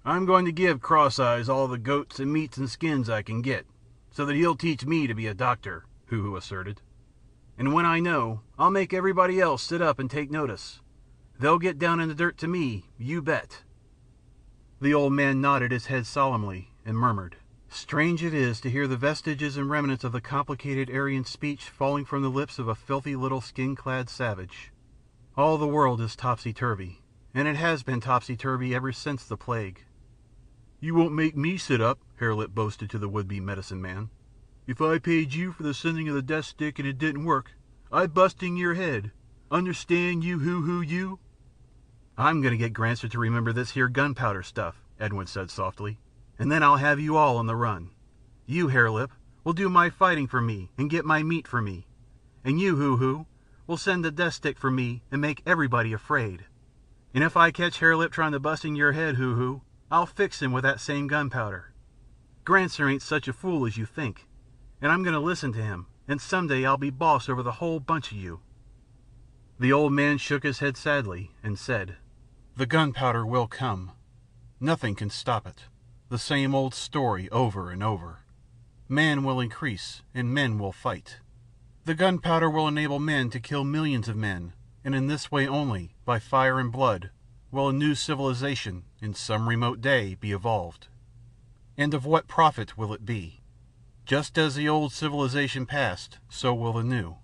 I'm going to give Cross-Eyes all the goats and meats and skins I can get, so that he'll teach me to be a doctor, Hoo-Hoo asserted. And when I know, I'll make everybody else sit up and take notice. They'll get down in the dirt to me, you bet. The old man nodded his head solemnly and murmured, "Strange it is to hear the vestiges and remnants of the complicated Aryan speech falling from the lips of a filthy little skin-clad savage. All the world is topsy-turvy, and it has been topsy-turvy ever since the plague." "You won't make me sit up," Harelip boasted to the would-be medicine man. "If I paid you for the sending of the death stick and it didn't work, I'd bust in your head. Understand, you Hoo-Hoo, you?" "I'm going to get Granser to remember this here gunpowder stuff," Edwin said softly, "and then I'll have you all on the run. You, Harelip, will do my fighting for me and get my meat for me. And you, Hoo-Hoo, will send the death stick for me and make everybody afraid. And if I catch Harelip trying to bust in your head, Hoo-Hoo, I'll fix him with that same gunpowder. Granser ain't such a fool as you think, and I'm going to listen to him, and someday I'll be boss over the whole bunch of you." The old man shook his head sadly and said, "The gunpowder will come. Nothing can stop it. The same old story over and over. Man will increase, and men will fight. The gunpowder will enable men to kill millions of men, and in this way only, by fire and blood, will a new civilization, in some remote day, be evolved. And of what profit will it be? Just as the old civilization passed, so will the new.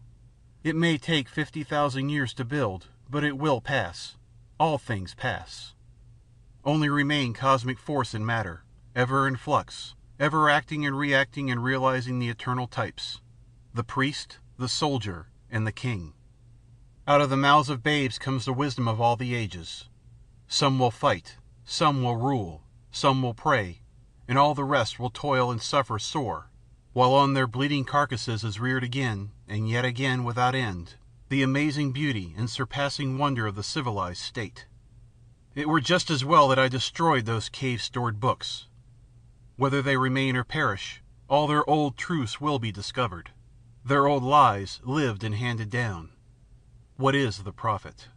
It may take 50,000 years to build, but it will pass. All things pass. Only remain cosmic force and matter, ever in flux, ever acting and reacting and realizing the eternal types, the priest, the soldier, and the king. Out of the mouths of babes comes the wisdom of all the ages. Some will fight, some will rule, some will pray, and all the rest will toil and suffer sore, while on their bleeding carcasses is reared again, and yet again without end, the amazing beauty and surpassing wonder of the civilized state. It were just as well that I destroyed those cave-stored books. Whether they remain or perish, all their old truths will be discovered, their old lies lived and handed down. What is the profit?"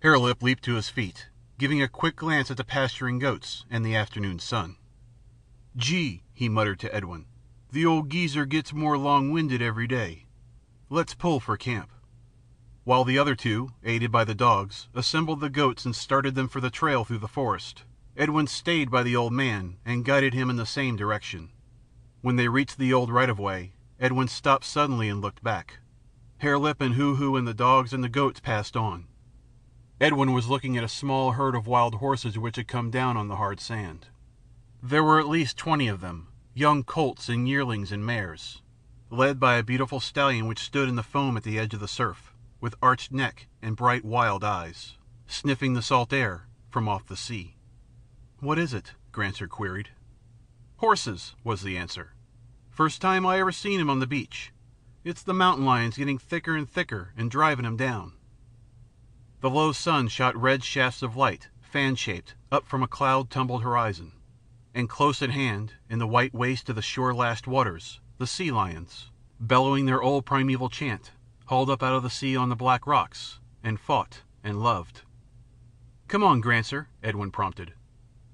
Harelip leaped to his feet, giving a quick glance at the pasturing goats and the afternoon sun. "Gee," he muttered to Edwin, "the old geezer gets more long-winded every day. Let's pull for camp." While the other two, aided by the dogs, assembled the goats and started them for the trail through the forest, Edwin stayed by the old man and guided him in the same direction. When they reached the old right-of-way, Edwin stopped suddenly and looked back. Harelip and Hoo-Hoo and the dogs and the goats passed on. Edwin was looking at a small herd of wild horses which had come down on the hard sand. There were at least 20 of them, young colts and yearlings and mares, led by a beautiful stallion which stood in the foam at the edge of the surf, with arched neck and bright wild eyes, sniffing the salt air from off the sea. "What is it?" Granser queried. "Horses," was the answer. "First time I ever seen 'em on the beach. It's the mountain lions getting thicker and thicker and driving 'em down." The low sun shot red shafts of light, fan-shaped, up from a cloud-tumbled horizon. And close at hand, in the white waste of the shore-lashed waters, the sea lions, bellowing their old primeval chant, hauled up out of the sea on the black rocks, and fought and loved. "Come on, Granser," Edwin prompted,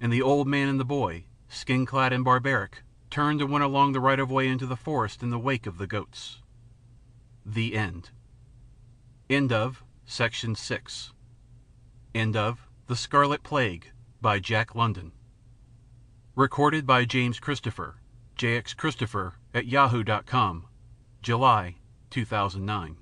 and the old man and the boy, skin-clad and barbaric, turned and went along the right-of-way into the forest in the wake of the goats. The End. End of Section 6. End of The Scarlet Plague by Jack London. Recorded by James Christopher, jxchristopher@yahoo.com, July 2009.